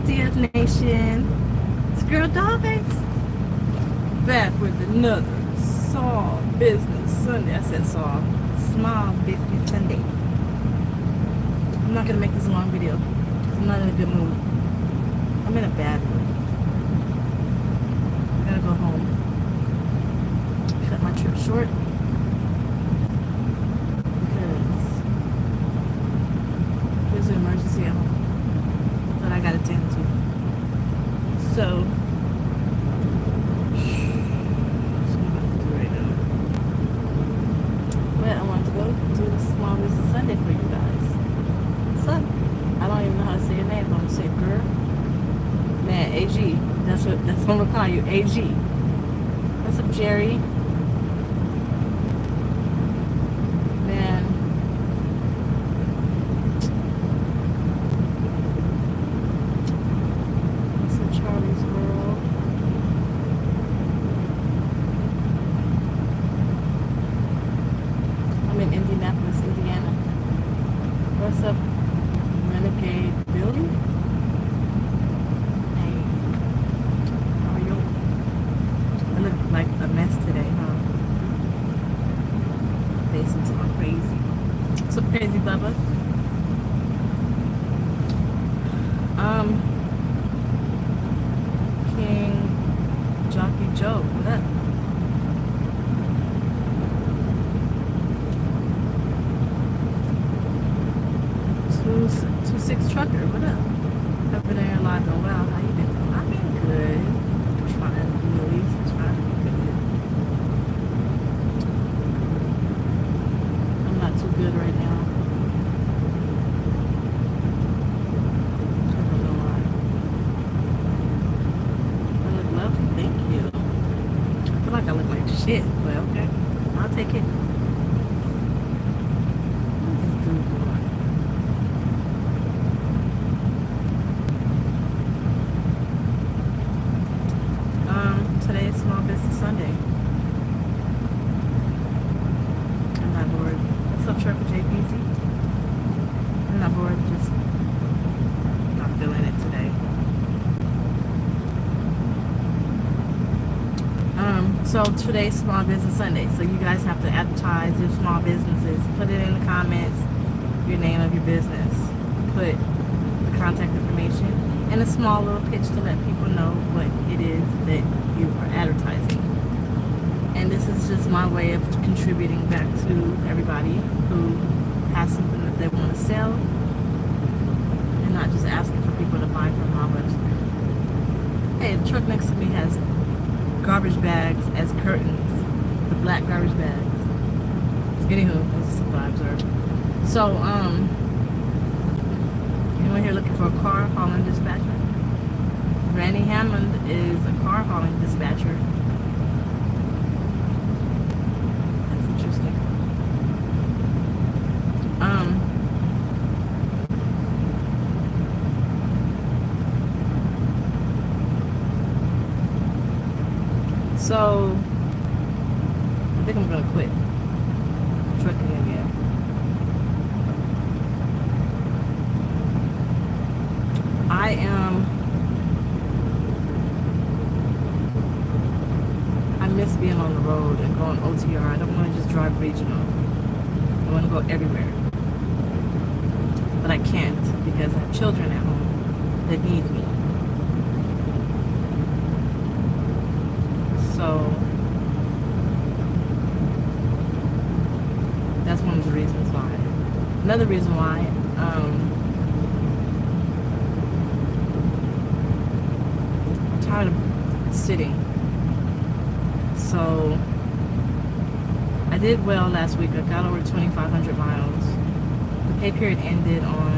DF Nation. It's girl DollFace. Back with another Small Business Sunday. I said Small Business Sunday. I'm not going to make this a long video because I'm not in a good mood. I'm in a bad mood. I gotta go home. Cut my trip short. Because there's an emergency at home that I gotta attend to. So, that's what I'm about to do right now. But I wanted to go do the Small Business Sunday for you guys. Son, I don't even know how to say your name, but I'm gonna say girl. Man, AG. That's what I'm gonna call you, AG. What's up, Jerry? Man. What's up, Charlie's World? I'm in Indianapolis, Indiana. What's up, Renegade Billy? Hey, how are you? I look like a mess today, huh? Face looks all crazy. What's up, Crazy Bubba? King Jockey Joe, what up? 26 Trucker, what up? I've been there alive and well. How you been? I've been good. Trying to be at least trying to be good. I'm not too good right now. I don't know why. I look lovely, thank you. I feel like I look like shit, but okay. I'll take it. Today is Small Business Sunday. I'm not bored. What's up, Trucker JPZ? I'm not bored, just not feeling it today. So today's Small Business Sunday. So you guys have to advertise your small businesses. Put it in the comments, your name of your business. Put the contact information and a small little pitch to let people know what it is that you are advertising. And this is just my way of contributing back to everybody who has something that they want to sell and not just asking for people to buy from my website. Hey, the truck next to me has garbage bags as curtains, the black garbage bags. Anywho, that's what I observed. So, anyone here looking for a car hauling dispatcher? Granny Hammond is a car hauling dispatcher. That's interesting. So I think I'm gonna quit trucking again. I miss being on the road and going OTR. I don't want to just drive regional. I want to go everywhere. But I can't because I have children at home that need me. So that's one of the reasons why. Another reason why, I'm tired of sitting. So I did well last week. I got over 2,500 miles. The pay period ended on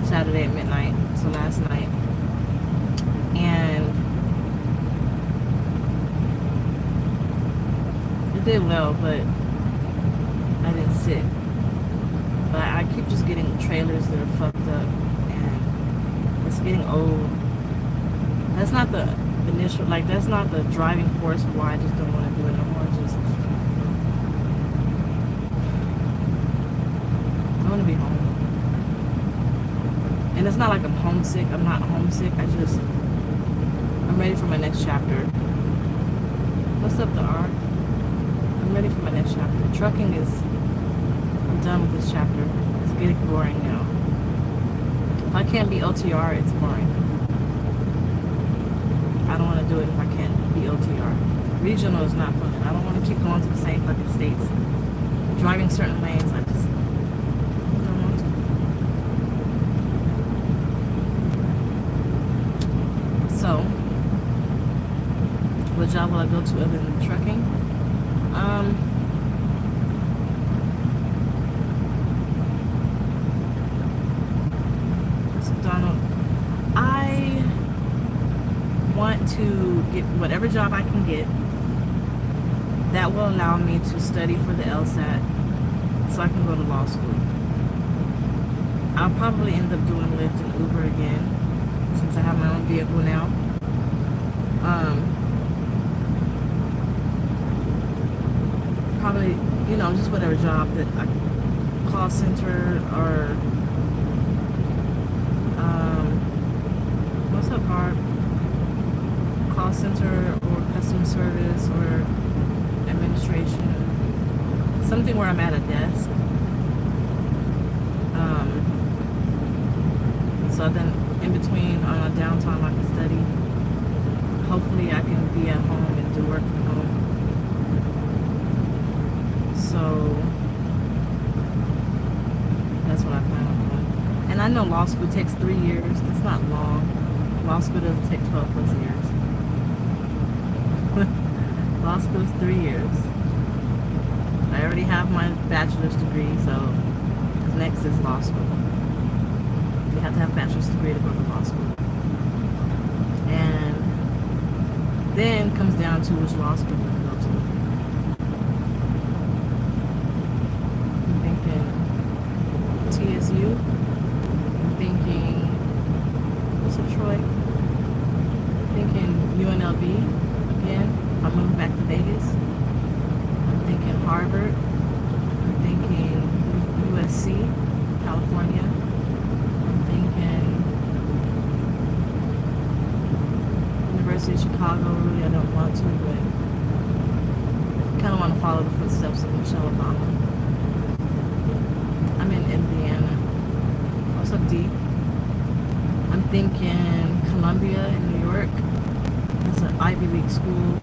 Saturday at midnight, so last night. And it did well, but I didn't sit. But I keep just getting trailers that are fucked up, and it's getting old. That's not the initial, like, that's not the driving force of why I just don't want to do it no more. Just, I want to be home. And it's not like I'm homesick. I'm not homesick. I'm ready for my next chapter. What's up, the R? I'm ready for my next chapter. Trucking I'm done with this chapter. It's getting boring now. If I can't be OTR, it's boring. I don't want to do it if I can't be OTR. Regional is not fun. I don't want to keep going to the same fucking states. Driving certain lanes, I just don't want to. So, what job will I go to other than trucking? So Donald, I want to get whatever job I can get that will allow me to study for the LSAT so I can go to law school. I'll probably end up doing Lyft and Uber again since I have my own vehicle now. Probably, just whatever job that call center or what's up, Barb? Call center or customer service or administration, something where I'm at a desk. So then in between on a downtime I can study. Hopefully I can be at home and do work from home. So that's what I plan on doing. And I know law school takes 3 years. That's not long. Law school doesn't take 12 plus years. Law school is 3 years. I already have my bachelor's degree, so next is law school. You have to have a bachelor's degree to go to law school. And then comes down to which law school you're going to go to. I'm thinking TSU. I'm thinking, what's up, Troy? I'm thinking UNLV again. I'm moving back to Vegas. I'm thinking Harvard. I'm thinking USC, California. I'm thinking University of Chicago. Really, I don't want to, but kind of want to follow the footsteps of Michelle Obama. I'm in Indiana. What's up, D? I'm thinking Columbia in New York. It's an Ivy League school.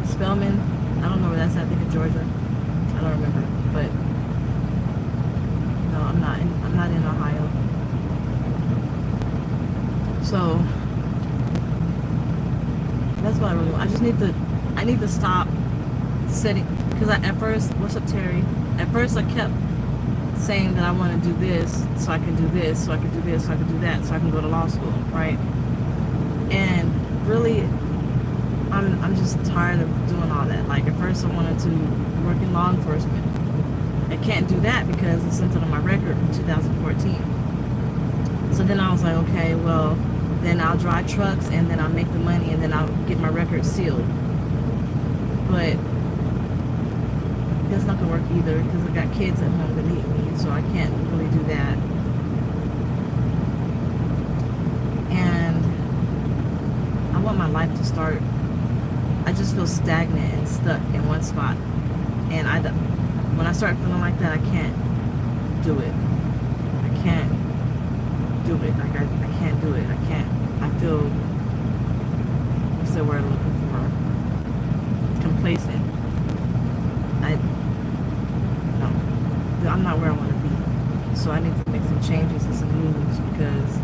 Spelman, I don't know where that's at. I think in Georgia. I don't remember, but no, I'm not in Ohio. So that's what I really want. I need to stop setting, because at first, what's up, Terry? At first I kept saying that I want to do this, so I can do this, so I can do this, so I can do that, so I can go to law school, right? And really, I'm just tired of doing all that. Like, at first I wanted to work in law enforcement. I can't do that because it's something on my record from 2014. So then I was like, okay, well, then I'll drive trucks and then I'll make the money and then I'll get my record sealed. But that's not gonna work either because I got kids at home that need me, so I can't really do that. And I want my life to start. I just feel stagnant and stuck in one spot. And when I start feeling like that, I can't do it. I can't do it. Like, I can't do it. I can't. I feel, what's the word I'm looking for? Complacent. I'm not where I want to be. So I need to make some changes and some moves because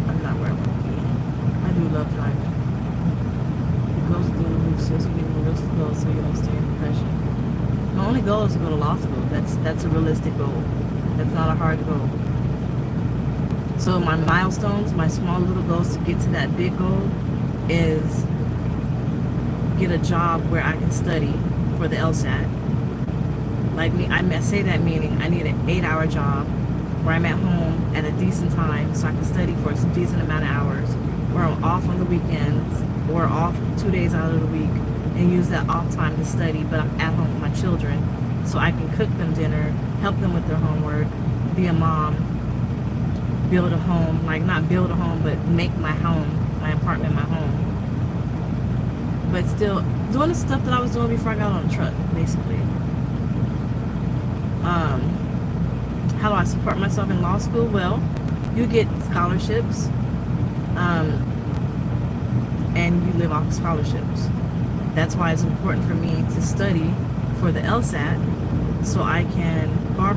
I'm not where I want to be. I do love driving. It goes through the roof, so you need a realistic goal so you don't stay in depression. My only goal is to go to law school. That's a realistic goal. That's not a hard goal. So my milestones, my small little goals to get to that big goal is get a job where I can study for the LSAT. Like me, I say that meaning I need an 8-hour job where I'm at home at a decent time so I can study for a decent amount of hours, where I'm off on the weekends or off 2 days out of the week and use that off time to study, but I'm at home with my children so I can cook them dinner, help them with their homework, be a mom, build a home, like not build a home, but make my home, my apartment, my home. But still doing the stuff that I was doing before I got on the truck, basically. How do I support myself in law school? Well, you get scholarships, and you live off scholarships. That's why it's important for me to study for the LSAT, so I can,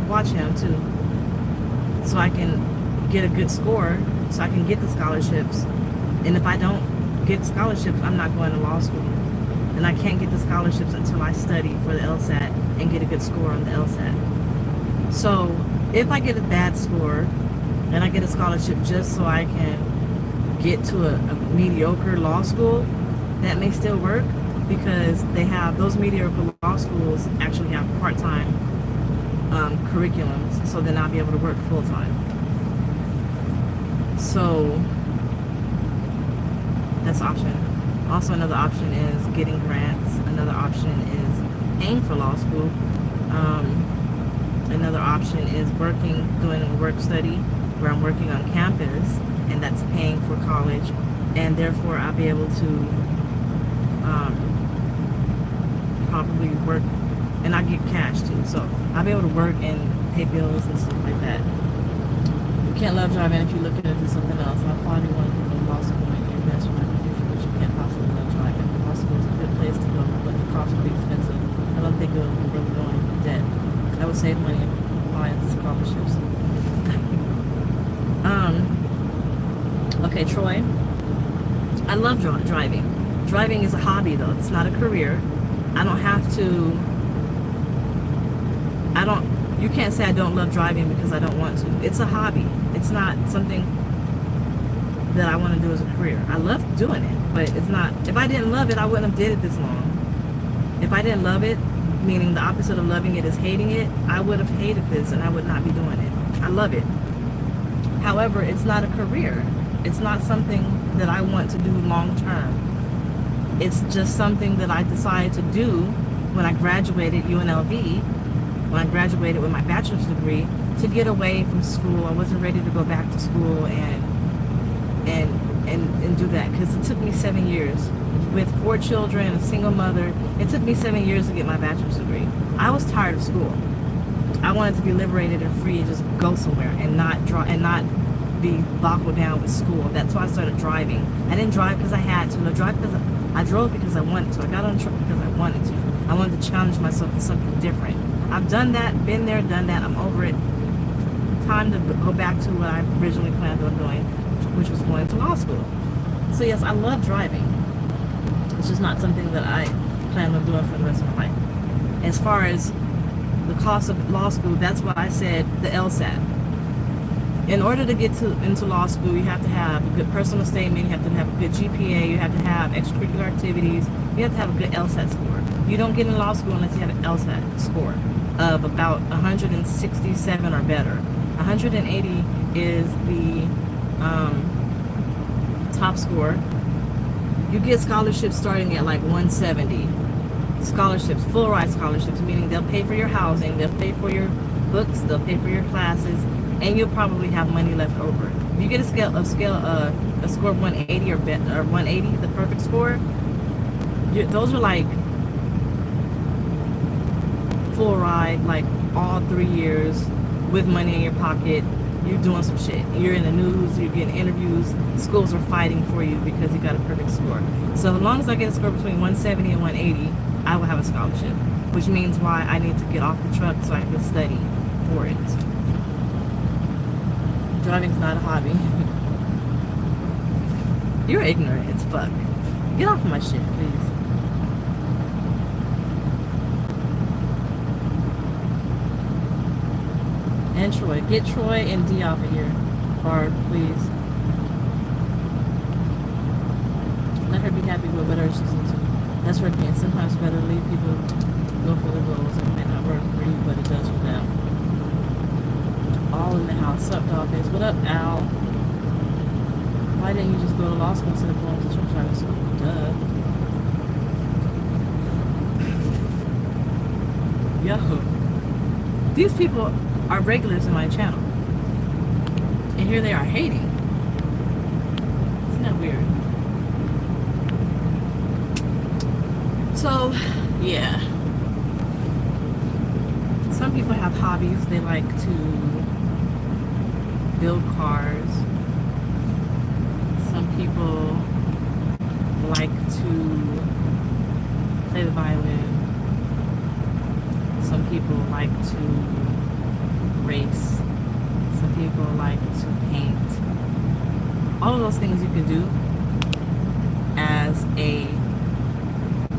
watch him too, so I can get a good score, so I can get the scholarships. And if I don't get scholarships, I'm not going to law school. And I can't get the scholarships until I study for the LSAT and get a good score on the LSAT. So if I get a bad score and I get a scholarship just so I can get to a mediocre law school, that may still work, because they have, those mediocre law schools actually have part-time curriculums, so then I'll be able to work full-time. So that's an option. Also, another option is getting grants. Another option is paying for law school. Another option is doing a work study where I'm working on campus, and that's paying for college, and therefore I'll be able to probably work, and I get cash too, so I'll be able to work and pay bills and stuff like that. You can't love driving if you're looking to do something else. I probably want to go to law school and invest in my future, but you can't possibly love driving. Law school is a good place to go, but the cost will be expensive. I don't think it'll really go into debt. I would save money buying scholarships. Okay, Troy. I love driving. Driving is a hobby, though. It's not a career. I don't have to. You can't say I don't love driving because I don't want to. It's a hobby. It's not something that I want to do as a career. I love doing it, but it's not. If I didn't love it, I wouldn't have did it this long. If I didn't love it, meaning the opposite of loving it is hating it, I would have hated this and I would not be doing it. I love it. However, it's not a career. It's not something that I want to do long term. It's just something that I decided to do when I graduated UNLV, when I graduated with my bachelor's degree, to get away from school. I wasn't ready to go back to school and do that, because it took me 7 years. With 4 children, a single mother, it took me 7 years to get my bachelor's degree. I was tired of school. I wanted to be liberated and free and just go somewhere and not be buckled down with school. That's why I started driving. I didn't drive because I had to. I drove because I wanted to. I got on the truck because I wanted to. I wanted to challenge myself to something different. I've done that, been there, done that. I'm over it. Time to go back to what I originally planned on doing, which was going to law school. So yes, I love driving. It's just not something that I plan on doing for the rest of my life. As far as the cost of law school, that's why I said the LSAT. In order to get into law school, you have to have a good personal statement, you have to have a good GPA, you have to have extracurricular activities, you have to have a good LSAT score. You don't get in law school unless you have an LSAT score of about 167 or better. 180 is the top score. You get scholarships starting at like 170. Scholarships, full ride scholarships, meaning they'll pay for your housing, they'll pay for your books, they'll pay for your classes, and you'll probably have money left over. If you get a score of 180 or 180, the perfect score, those are like full ride, like all 3 years with money in your pocket. You're doing some shit. You're in the news, you're getting interviews, schools are fighting for you because you got a perfect score. So as long as I get a score between 170 and 180, I will have a scholarship, which means why I need to get off the truck so I can study for it. Driving's not a hobby. You're ignorant as fuck. Get off of my shit, please. And Troy. Get Troy and D off of here. Or please. Let her be happy with whatever she's into. That's her opinion. Sometimes it's better to leave people go for their goals. It might not work for you, but it does for them. All in the house. Sup, DollFace? What up, Al? Why didn't you just go to law school instead of going to truck driving school? Duh. Yo. These people are regulars in my channel. And here they are hating. Isn't that weird? So, yeah. Some people have hobbies. They like to build cars. Some people like to play the violin. Some people like to race. Some people like to paint. All of those things you can do as a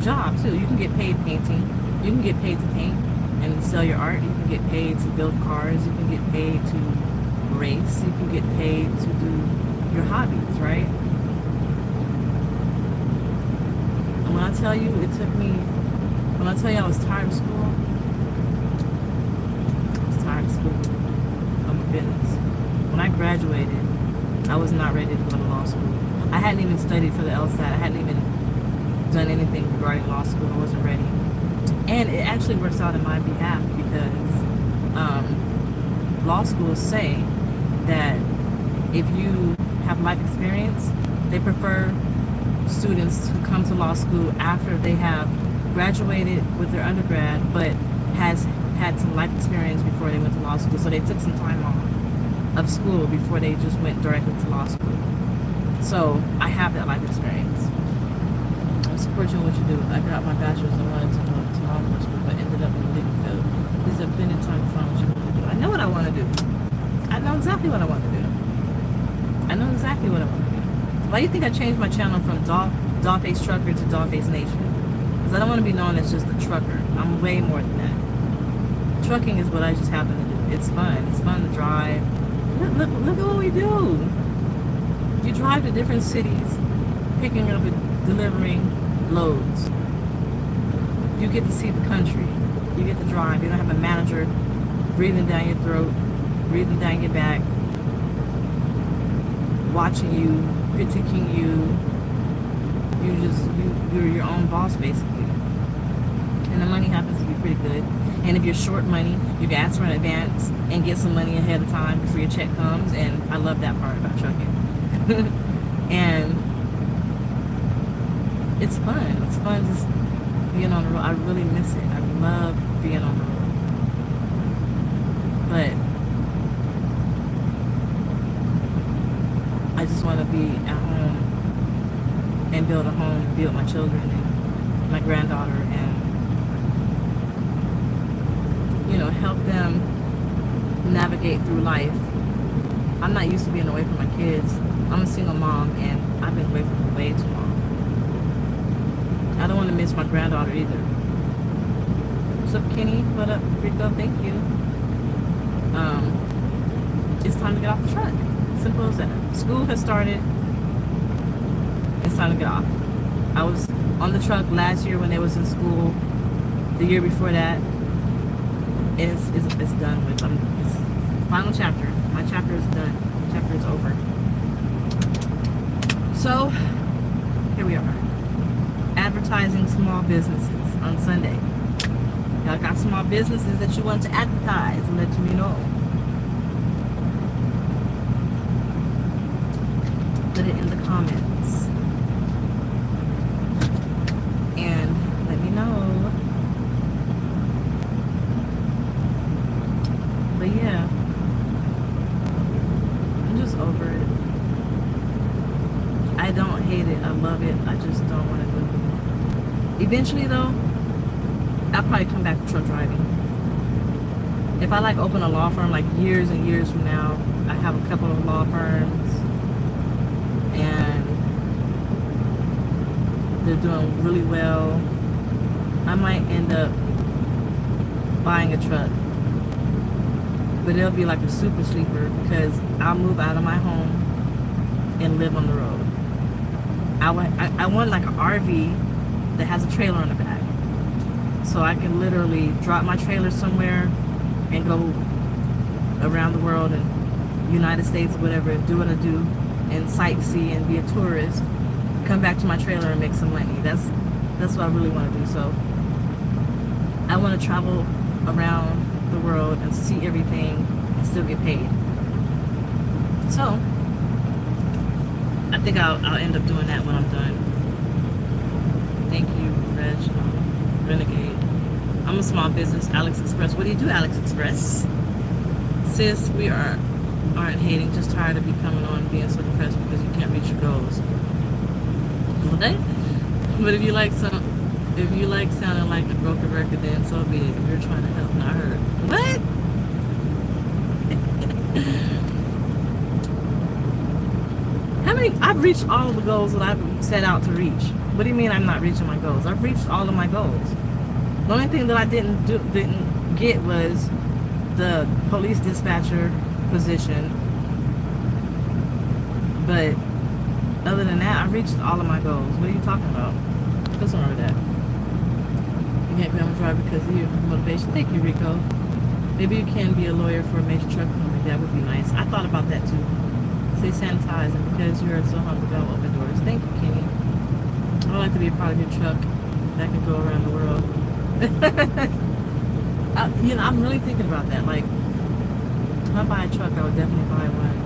job too. You can get paid painting. You can get paid to paint and sell your art. You can get paid to build cars. You can get paid to race. You can get paid to do your hobbies, right? And when I tell you it took me, when I tell you I was tired of school, I was tired of school. Oh my goodness. When I graduated, I was not ready to go to law school. I hadn't even studied for the LSAT. I hadn't even done anything regarding law school. I wasn't ready. And it actually works out in my behalf because law schools say that if you have life experience, they prefer students who come to law school after they have graduated with their undergrad but has had some life experience before they went to law school. So they took some time off of school before they just went directly to law school. So I have that life experience. I'm supporting what you do. I got my bachelor's and wanted to go to law enforcement, but ended up in the legal field. Is there plenty of time to find what you want to do? I know what I want to do. I know exactly what I want to do. I know exactly what I want to do. Why do you think I changed my channel from DollFace Trucker to DollFace Nation? Because I don't want to be known as just a trucker. I'm way more than that. Trucking is what I just happen to do. It's fun. It's fun to drive. Look at what we do. You drive to different cities, picking up and delivering loads. You get to see the country. You get to drive. You don't have a manager breathing down your throat, breathing down your back, watching you, critiquing you. You're your own boss basically. And the money happens to be pretty good. And if you're short money, you can ask for an advance and get some money ahead of time before your check comes. And I love that part about trucking. And it's fun. It's fun just being on the road. I really miss it. I love being on the road. But I just want to be at home and build a home, be with my children and my granddaughter, and help them navigate through life. I'm not used to being away from my kids. I'm a single mom and I've been away from them way too long. I don't want to miss my granddaughter either. What's up, Kenny? What up, Rico? Thank you. It's time to get off the truck. Simple as that. School has started. It's time to get off. I was on the truck last year when they was in school. The year before that, it's done with. It's final chapter. My chapter is done. Chapter is over. So here we are. Advertising small businesses on Sunday. Y'all got small businesses that you want to advertise? Let me know. Put it in the comments and let me know. But yeah, I'm just over it. I don't hate it. I love it. I just don't want to do it. Eventually though, I'll probably come back to truck driving. If I open a law firm years and years from now, I have a couple of law firms and they're doing really well, I might end up buying a truck. But it'll be like a super sleeper because I'll move out of my home and live on the road. I want like an RV that has a trailer on the back. So I can literally drop my trailer somewhere and go around the world and United States or whatever, do what I do and sightsee and be a tourist, come back to my trailer and make some money. That's what I really want to do. So I want to travel around the world and see everything and still get paid. So I think I'll end up doing that when I'm done. Thank you, Reginald Renegade. I'm a small business, Alex Express. What do you do, Alex Express? Sis, we aren't hating, just tired of you coming on being so depressed because you can't reach your goals. What? But if you like sounding like a broken record, then so be it. If you're trying to help, not hurt. What? How many? I've reached all of the goals that I've set out to reach. What do you mean I'm not reaching my goals? I've reached all of my goals. The only thing that I didn't get was the police dispatcher position. But other than that, I've reached all of my goals. What are you talking about? What's wrong with that? You can't become a driver because of your motivation. Thank you, Rico. Maybe you can be a lawyer for a major truck company. That would be nice. I thought about that too. Say sanitize, and because you're so hungry, I'll open doors. Thank you, Kenny. I'd like to be a part of your truck that can go around the world. I'm really thinking about that. Like, if I buy a truck, I would definitely buy one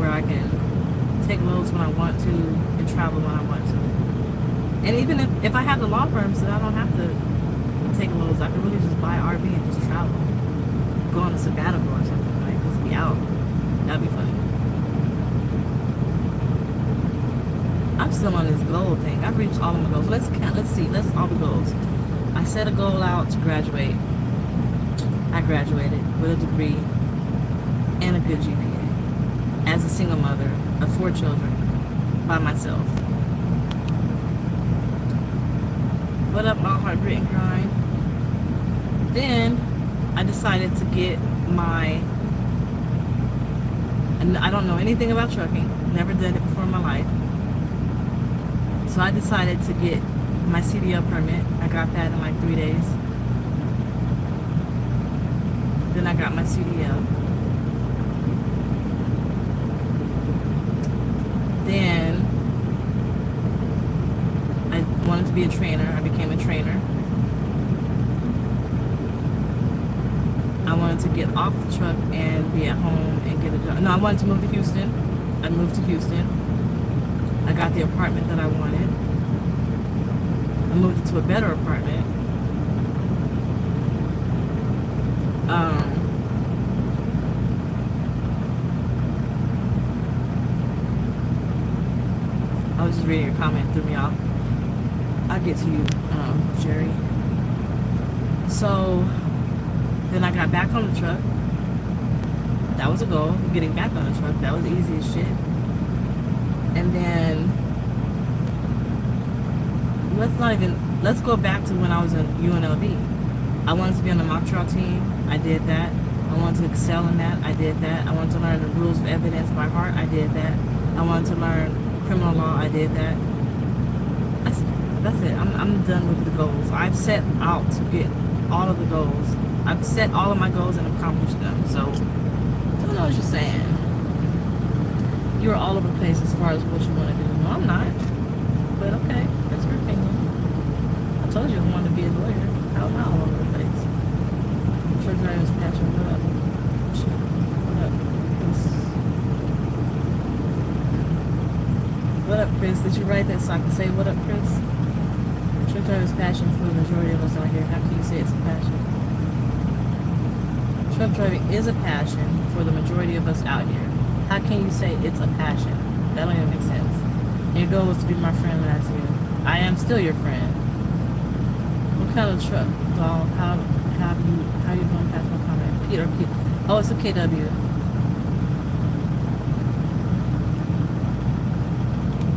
where I can take loads when I want to and travel when I want to. And even if I have the law firms, then I don't have to take loads. I can really just buy an RV and just travel. Go on a sabbatical or something, like, just be out. That'd be funny. I'm still on this goal thing. I've reached all of my goals. Let's see. Let's all the goals. I set a goal out to graduate. I graduated with a degree and a good GPA as a single mother of 4 children by myself. What up, my heart, grit and grind? Then I decided to get I don't know anything about trucking. Never did it before in my life. So I decided to get my CDL permit. I got that in like 3 days. Then I got my CDL. Then I wanted to be a trainer. I became a trainer. I wanted to get off the truck and be at home and get a job. No, I wanted to move to Houston. I moved to Houston. I got the apartment that I wanted. I moved into a better apartment. I was just reading your comment, threw me off. I'll get to you, Jerry. So then I got back on the truck. That was a goal, getting back on the truck. That was easy as shit. And then let's go back to when I was in UNLV. I wanted to be on the mock trial team. I did that. I wanted to excel in that. I did that. I wanted to learn the rules of evidence by heart. I did that. I wanted to learn criminal law. I did that. That's it. I'm done with the goals. I've set out to get all of the goals. I've set all of my goals and accomplished them. So I don't know what you're saying. You're all over the place as far as what you want to do. No, I'm not. But okay, that's your opinion. I told you I wanted to be a lawyer. How am I all over the place? Truck driver's passion. What up? What up, Chris? What up, Chris? Did you write that so I can say what up, Chris? Truck driver's passion for the majority of us out here. How can you say it's a passion? Truck driving is a passion for the majority of us out here. How can you say it's a passion? That don't even make sense. Your goal was to be my friend last year. I am still your friend. What kind of truck, doll? How you going past my comment? Peter. Oh, it's a KW.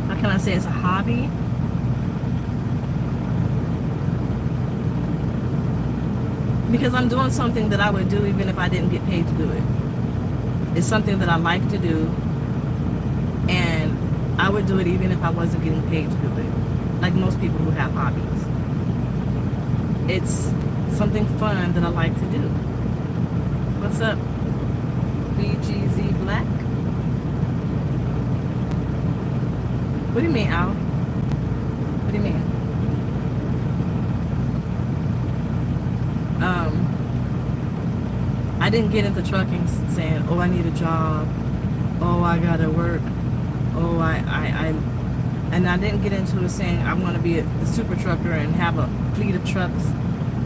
How can I say it's a hobby? Because I'm doing something that I would do even if I didn't get paid to do it. It's something that I like to do, and I would do it even if I wasn't getting paid to do it. Like most people who have hobbies. It's something fun that I like to do. What's up, BGZ Black? What do you mean, Al? What do you mean? I didn't get into trucking saying, oh, I need a job. oh, I gotta work, oh, and I didn't get into it saying I want to be the super trucker and have a fleet of trucks.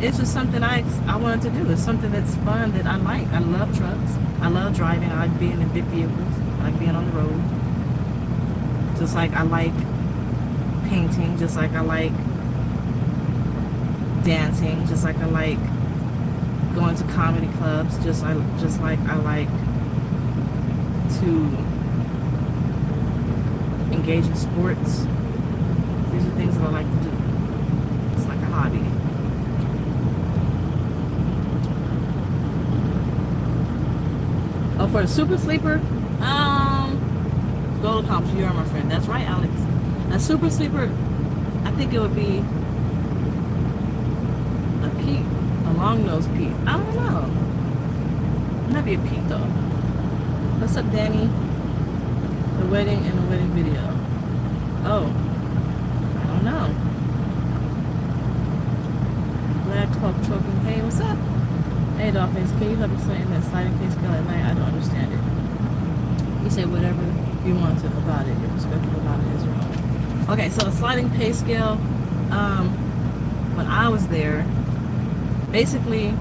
It's just something I wanted to do. It's something that's fun that I like. I love trucks. I love driving. I like being in big vehicles. I like being on the road. Just like I like painting. Just like I like dancing. Just like I like going to comedy clubs. Just like I like to engage in sports. These are things that I like to do. It's like a hobby. Oh, for the super sleeper, go to comps. You are my friend. That's right, Alex. A super sleeper, I think it would be a peak, a long nose peak. I don't know. Might be a peak though. What's up, Danny? The wedding and the wedding video. Oh, I don't know. Black Club choking. Hey, what's up? Hey, DollFace, can you help explain that sliding pay scale at night? I don't understand it. You say whatever you want to about it. Your perspective about it is your own. Okay, so the sliding pay scale, when I was there, basically,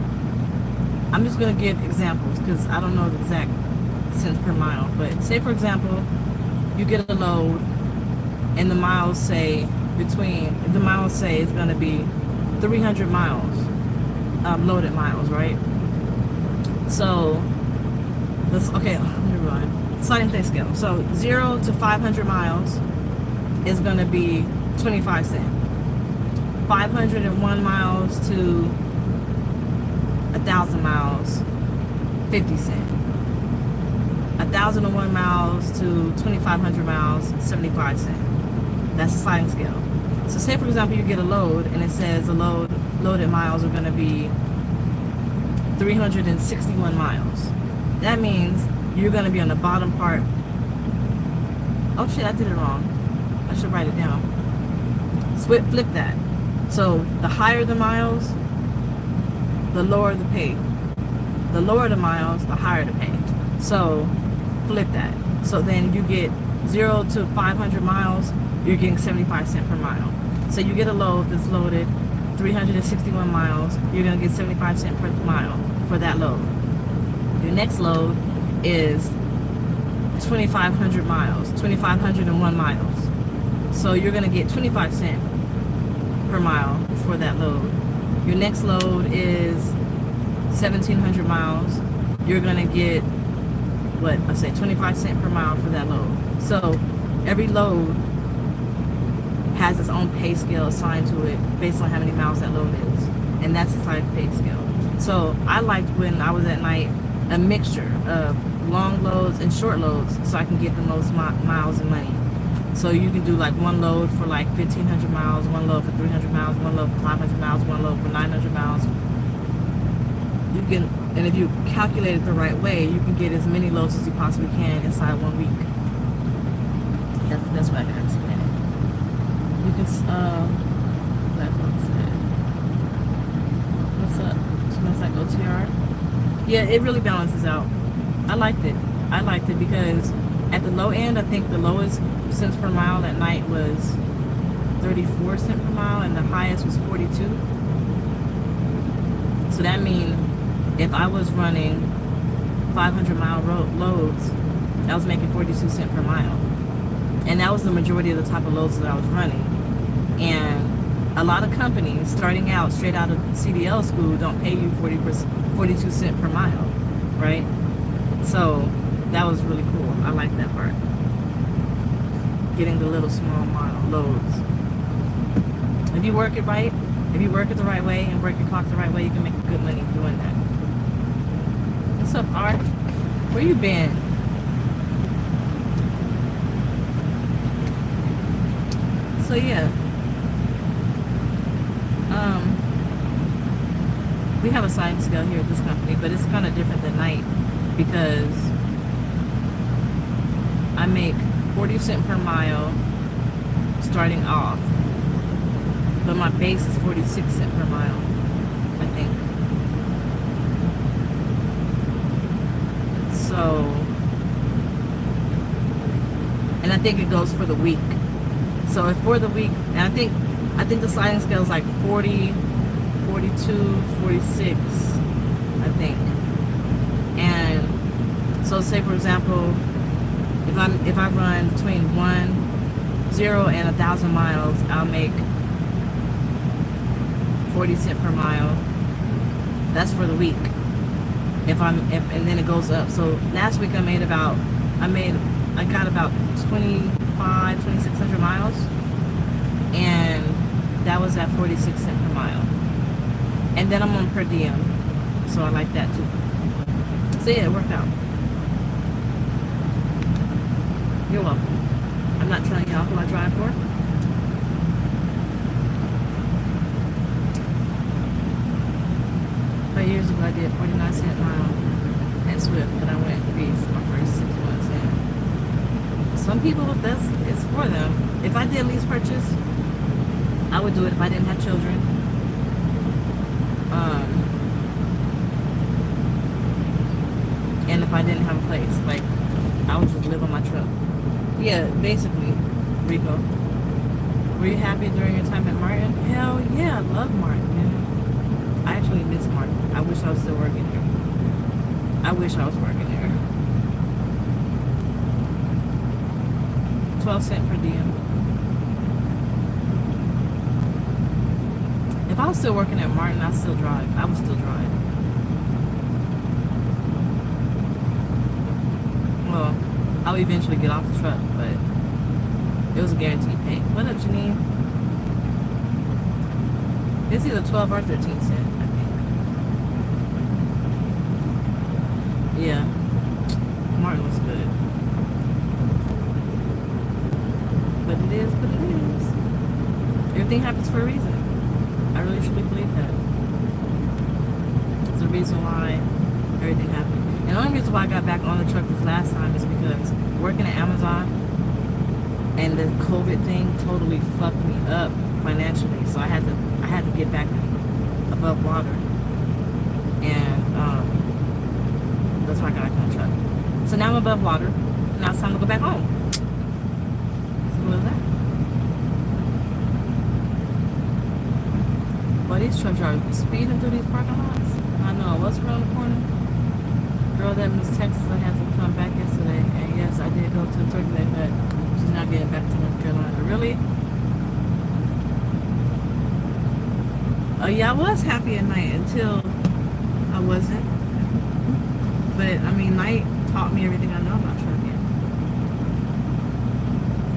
I'm just going to give examples because I don't know the exact cents per mile. But say, for example, you get a load and the miles say it's going to be 300 miles. Loaded miles, right? So okay, let me rewind. Sliding pay scale. So 0 to 500 miles is going to be 25 cents. 501 miles to 1,000 miles, 50 cents. 1,001 miles to 2,500 miles, 75 cents. That's the sliding scale. So say, for example, you get a load and it says the loaded miles are going to be 361 miles. That means you're going to be on the bottom part. Oh shit, I did it wrong. I should write it down. Flip that. So the higher the miles, the lower the pay. The lower the miles, the higher the pay. So flip that. So then you get 0 to 500 miles, you're getting 75 cents per mile. So you get a load that's loaded 361 miles, you're going to get 75 cents per mile for that load. Your next load is 2,500 miles, 2,501 miles. So you're going to get 25 cents per mile for that load. Your next load is 1,700 miles. You're going to get, 25 cents per mile for that load. So every load has its own pay scale assigned to it based on how many miles that load is. And that's the sliding pay scale. So I liked when I was at night a mixture of long loads and short loads so I can get the most miles and money. So you can do like one load for like 1,500 miles, one load for 300 miles, one load for 500 miles, one load for 900 miles. You can, and if you calculate it the right way, you can get as many loads as you possibly can inside 1 week. That's the best way I can explain it. You can, what's up? Smells like OTR. Yeah, it really balances out. I liked it. Because at the low end, I think the lowest cents per mile at night was 34 cents per mile, and the highest was 42. So that means if I was running 500-mile loads, I was making 42 cents per mile. And that was the majority of the type of loads that I was running. And a lot of companies starting out straight out of CDL school don't pay you 42 cents per mile, right? So that was really cool. I like that part. Getting the little small mile loads. If you work it right, if you work it the right way and work your clock the right way, you can make good money doing that. What's up, Art? Where you been? So yeah. We have a sliding scale here at this company, but it's kind of different than night because I make 40 cents per mile starting off, but my base is 46 cents per mile, I think. So and I think it goes for the week. So if for the week, and I think the sliding scale is like 40, 42, 46, I think. And so say for example, if I run between 0 and 1,000 miles, I'll make 40 cents per mile. That's for the week. And then it goes up. So last week I got about 2,600 miles, and that was at 46 cents per mile. And then I'm on per diem, so I like that too. So yeah, it worked out. You're welcome. I'm not telling y'all who I drive for. But years ago I did 49-cent mile at Swift, but I went beast my first 6 months in. Some people, it's for them. If I did lease purchase, I would do it if I didn't have children. And if I didn't have a place, like I would just live on my truck. Yeah, basically, Rico. Were you happy during your time at Martin? Hell yeah, I love Martin, man. I actually miss Martin. I wish I was still working there. I wish I was working there. 12 cents per diem. If I was still working at Martin, I'd still drive. I would still drive. Well, I'll eventually get off the truck, but it was a guaranteed pay. What up, Janine? It's either 12 or 13 cents, I think. Yeah. Martin was good. But it is what it is. Everything happens for a reason. I really truly believe that. It's the reason why everything happened. And the only reason why I got back on the truck this last time is because working at Amazon and the COVID thing totally fucked me up financially. So I had to get back above water. And that's why I got back on the truck. So now I'm above water. Now it's time to go back home. Simple as that. Well, these trucks are speeding through these parking lots. I know. What's around the corner? Girl that Miss Texas, I had to come back yesterday. And yes, I did go to the turkey leg hut. She's not getting back to North Carolina. Really? Oh yeah, I was happy at night until I wasn't. But I mean, night taught me everything I know about trucking.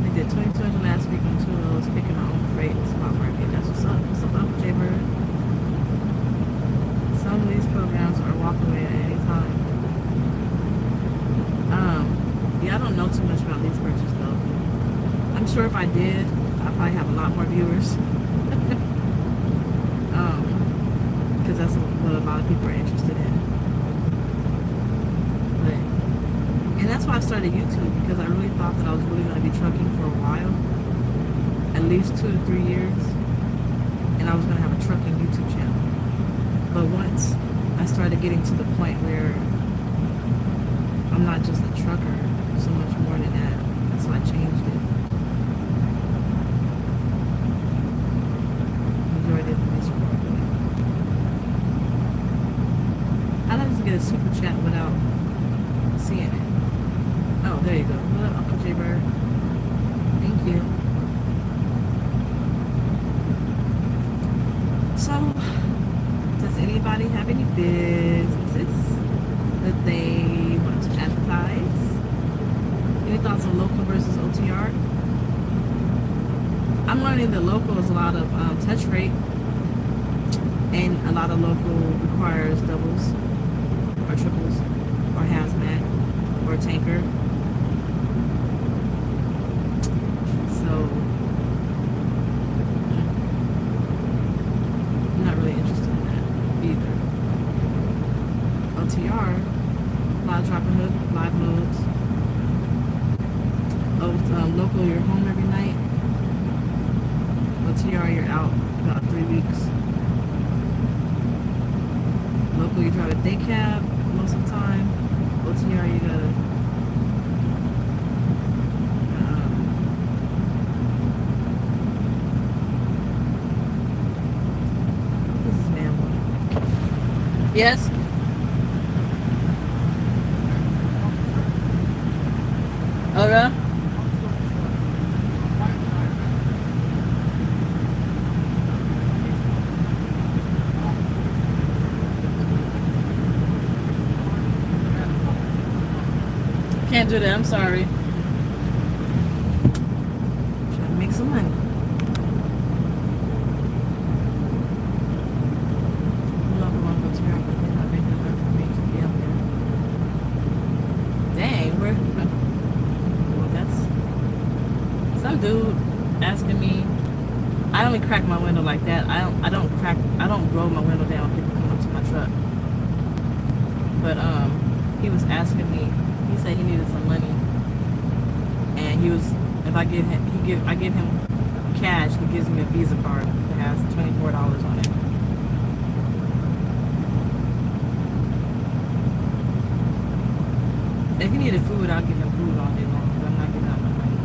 I did 2,200 last week on 2 of those, picking my own freight in the spot market. That's what's up. What's up, Uncle J Bird? Some of these programs are walk away at any time. Yeah, I don't know too much about lease purchase though. I'm sure if I did, I'd probably have a lot more viewers. Because that's what a lot of people are interested in. And that's why I started YouTube, because I really thought that I was really going to be trucking for a while, at least 2 to 3 years, and I was going to have a trucking YouTube channel. But once I started getting to the point where I'm not just a trucker, so much more than that, so I changed it. Enjoyed it this morning. I like to get a super chat without seeing it. Oh, there you go. What up, Uncle J Bird? Thank you. So, does anybody have any businesses that they want to advertise? Any thoughts on local versus OTR? I'm learning that local is a lot of touch rate, and a lot of local requires doubles or triples or hazmat or tanker. So I'm not really interested in that either. OTR, live dropping hook, live loads. Local, you're home every night. OTR, you're out about 3 weeks. Local, you drive a day cab most of the time. OTR, you gotta Yes. Okay. Can't do that. I'm sorry. Trying to make some money. Dang, where? Well, that's some dude asking me. I only crack my window like that. I don't roll my window down when people come up to my truck. But he was asking me. He said he needed some money, and he was. If I give him, I give him cash. He gives me a Visa card that has $24 on it. If he needed food, I'll give him food all day long. But I'm not giving out my money.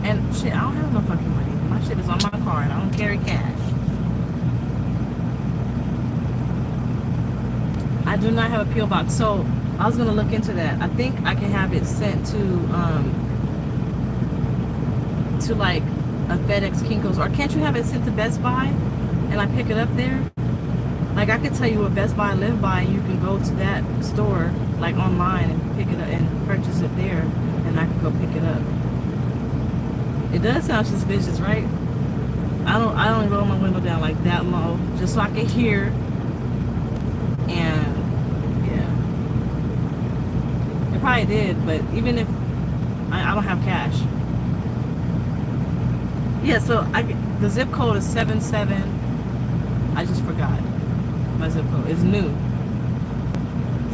And shit, I don't have no fucking money. My shit is on my card. I don't carry cash. I do not have a P.O. box. So I was gonna look into that. I think I can have it sent to like a FedEx, Kinko's, or can't you have it sent to Best Buy and I pick it up there? Like I could tell you what Best Buy I live by, and you can go to that store like online and pick it up and purchase it there, and I can go pick it up. It does sound suspicious, right? I don't roll my window down like that low just so I can hear. And yeah, it probably did, but even if I don't have cash. Yeah, so the zip code is 77. I just forgot my zip code. It's new.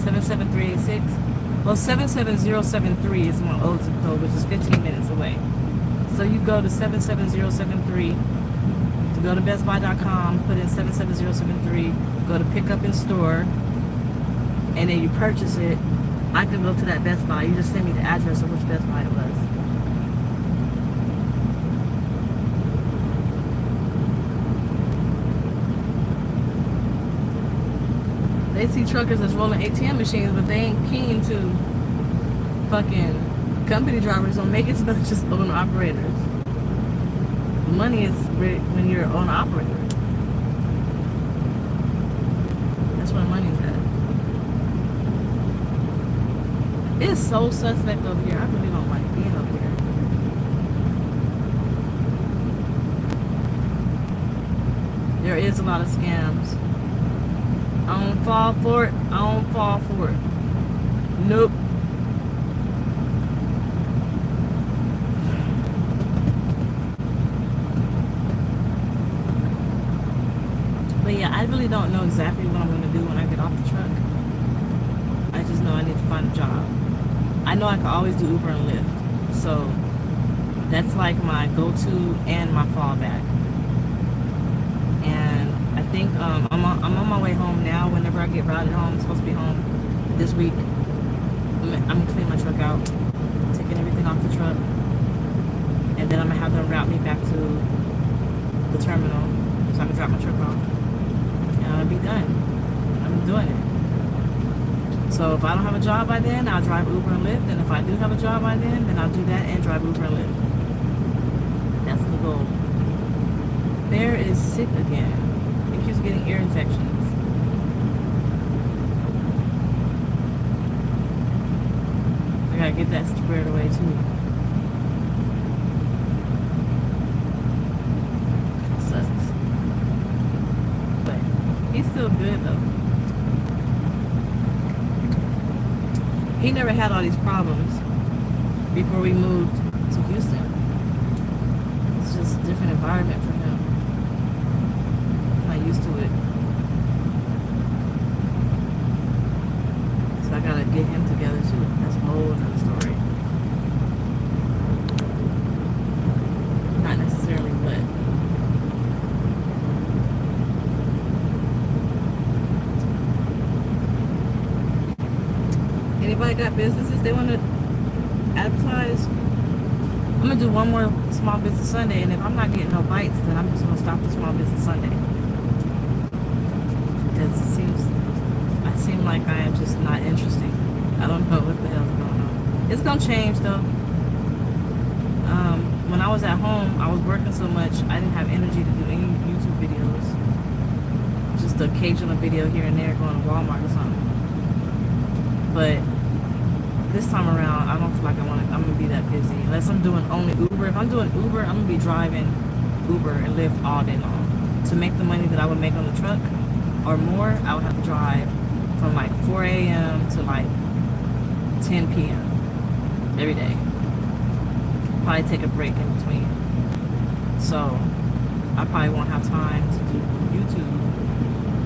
77386. Well, 77073 is my old zip code, which is 15 minutes away. So you go to 77073 to go to bestbuy.com, put in 77073, go to pick up in store, and then you purchase it. I can go to that Best Buy. You just send me the address of which Best Buy it was. They see truckers that's rolling ATM machines, but they ain't keen to fucking company drivers don't make it, so it's just owner operators. The money is when you're an owner operator. That's where the money's at. It's so suspect over here. I really don't like being over here. There is a lot of scams. I don't fall for it. I don't fall for it. Nope. But yeah, I really don't know exactly what I'm going to do when I get off the truck. I just know I need to find a job. I know I can always do Uber and Lyft. So that's like my go-to and my fallback. And I think I'm on my way home now. Whenever I get routed home, I'm supposed to be home this week. I'm gonna clean my truck out, taking everything off the truck, and then I'm gonna have them route me back to the terminal so I can drop my truck off, and I'll be done. I'm doing it. So if I don't have a job by then, I'll drive Uber and Lyft, and if I do have a job by then I'll do that and drive Uber and Lyft. That's the goal. Bear is sick again. He keeps getting ear infections. I gotta get that squared away too. Sucks. But he's still good though. He never had all these problems before we moved to Houston. It's just a different environment for him. I'm not used to it. So I gotta get him together too. That's a whole other story. Not necessarily what. Anybody got businesses they want to advertise? I'm gonna do one more Small Business Sunday, and if I'm not getting no bites, then I'm just gonna stop the Small Business Sunday. Because it seems seem like I am just not interesting. I don't know what the hell's going on. It's gonna change though. When I was at home, I was working so much, I didn't have energy to do any YouTube videos. Just the occasional video here and there going to Walmart or something. But this time around, I don't feel like I'm gonna be that busy unless I'm doing only Uber. If I'm doing Uber, I'm gonna be driving Uber and Lyft all day long. To make the money that I would make on the truck or more, I would have to drive from like 4 a.m. to like 10 p.m. every day. Probably take a break in between. So I probably won't have time to do YouTube.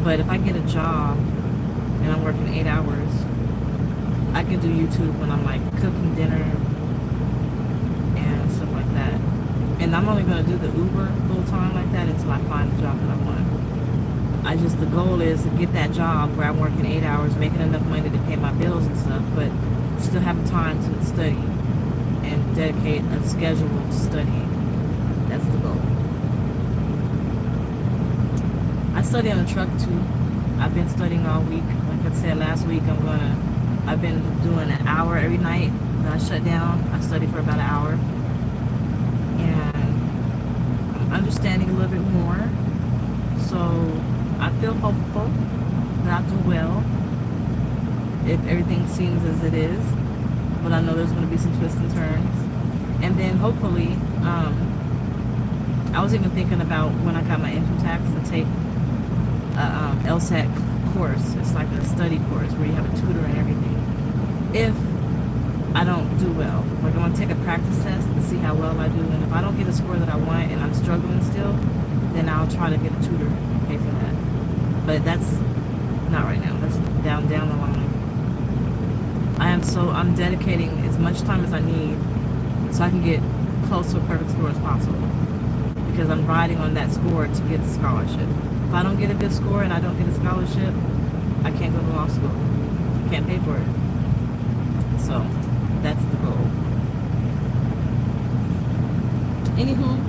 But if I get a job and I'm working 8 hours, I can do YouTube when I'm like cooking dinner and stuff like that. And I'm only gonna do the Uber full time like that until I find the job that I want. The goal is to get that job where I'm working 8 hours, making enough money to pay my bills and stuff, but still having time to study and dedicate a schedule to studying. That's the goal. I study on the truck too. I've been studying all week. Like I said last week, I've been doing an hour every night that I shut down. I study for about an hour. And I'm understanding a little bit more. So I feel hopeful that I'll do well if everything seems as it is. But I know there's going to be some twists and turns. And then hopefully, I was even thinking about when I got my income tax to take a LSAT course. It's like a study course where you have a tutor and everything. If I don't do well, like I'm going to take a practice test and see how well I do. And if I don't get a score that I want and I'm struggling still, then I'll try to get a tutor and pay for that. But that's not right now. That's down the line. I'm dedicating as much time as I need so I can get close to a perfect score as possible. Because I'm riding on that score to get a scholarship. If I don't get a good score and I don't get a scholarship, I can't go to law school. I can't pay for it. So, that's the goal. Anywho,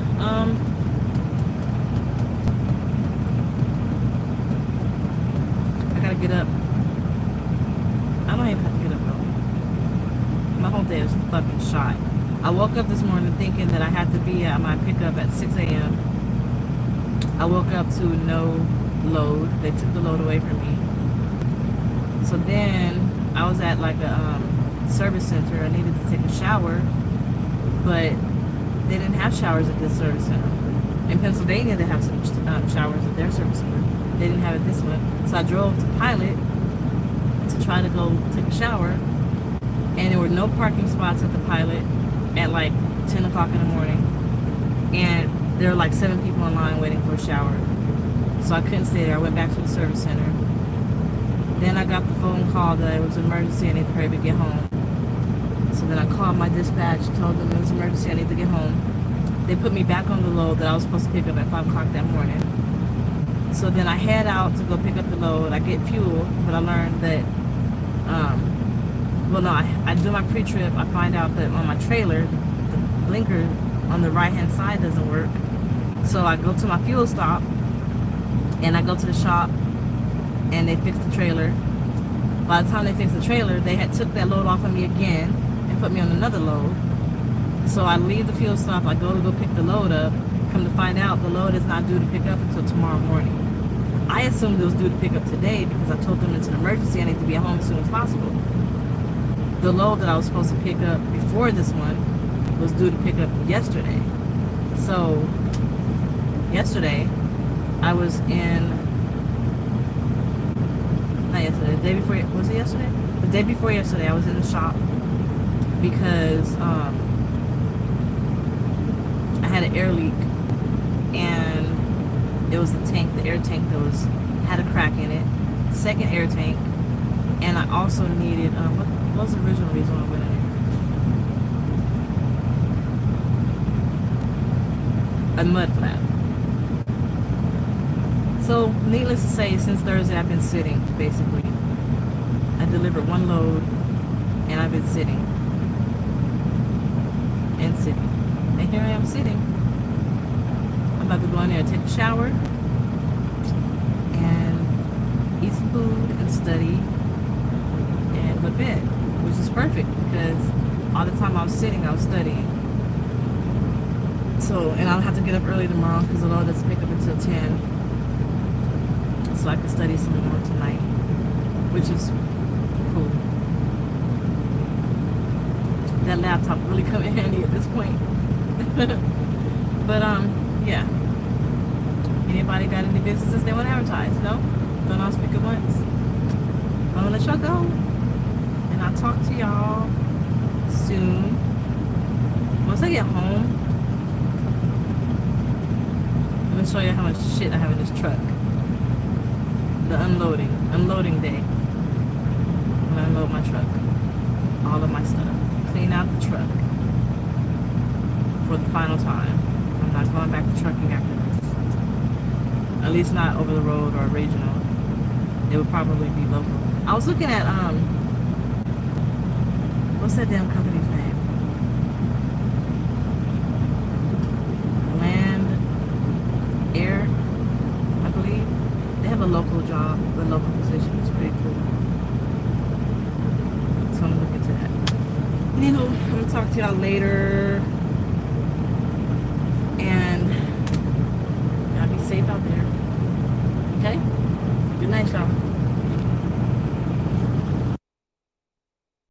I gotta get up. I don't even have to get up though. My whole day is fucking shot. I woke up this morning thinking that I had to be at my pickup at 6 a.m. I woke up to no load. They took the load away from me. So then I was at like a service center. I needed to take a shower, but they didn't have showers at this service center. In Pennsylvania, they have some showers at their service center. They didn't have it this one. So I drove to Pilot to try to go take a shower, and there were no parking spots at the Pilot at like 10 o'clock in the morning, and there were like 7 people in line waiting for a shower. So I couldn't stay there. I went back to the service center. Then I got the phone call that it was an emergency. I need to hurry to get home. So then I called my dispatch, told them it was an emergency. I need to get home. They put me back on the load that I was supposed to pick up at 5 o'clock that morning. So then I head out to go pick up the load. I get fuel, but I learned that, I do my pre-trip. I find out that on my trailer, the blinker on the right-hand side doesn't work. So I go to my fuel stop, and I go to the shop, and they fix the trailer. By the time they fixed the trailer, they had took that load off of me again and put me on another load. So I leave the fuel stop, I go to pick the load up. Come to find out, the load is not due to pick up until tomorrow morning. I assumed it was due to pick up today because I told them it's an emergency. I need to be at home as soon as possible. The load that I was supposed to pick up before this one was due to pick up yesterday. So yesterday, I was in, not yesterday, the day before, was it yesterday? The day before yesterday, I was in the shop because I had an air leak, and it was the tank, the air tank that had a crack in it, second air tank, and I also needed, what was the original reason I went in there? A mud flap. So, needless to say, since Thursday I've been sitting, basically. I delivered one load, and I've been sitting. And sitting. And here I am sitting. I'm about to go in there and take a shower, and eat some food, and study, and go to bed, which is perfect because all the time I was sitting, I was studying. So, and I'll have to get up early tomorrow because the Lord doesn't pick up until 10. So I can study some more tonight, which is cool. That laptop really come in handy at this point. But yeah. Anybody got any businesses they want to advertise? No? Don't all speak at once. I'm gonna let y'all go. And I'll talk to y'all soon. Once I get home, I'm gonna show you how much shit I have in this truck. The unloading day. When I unload my truck. All of my stuff. Clean out the truck. For the final time. I'm not going back to trucking after this. At least not over the road or regional. It would probably be local. I was looking at what's that damn company's name? Land Air, I believe. They have a local job, a local position. It's pretty cool. So I'm gonna look into that. Anywho, I'm gonna talk to y'all later.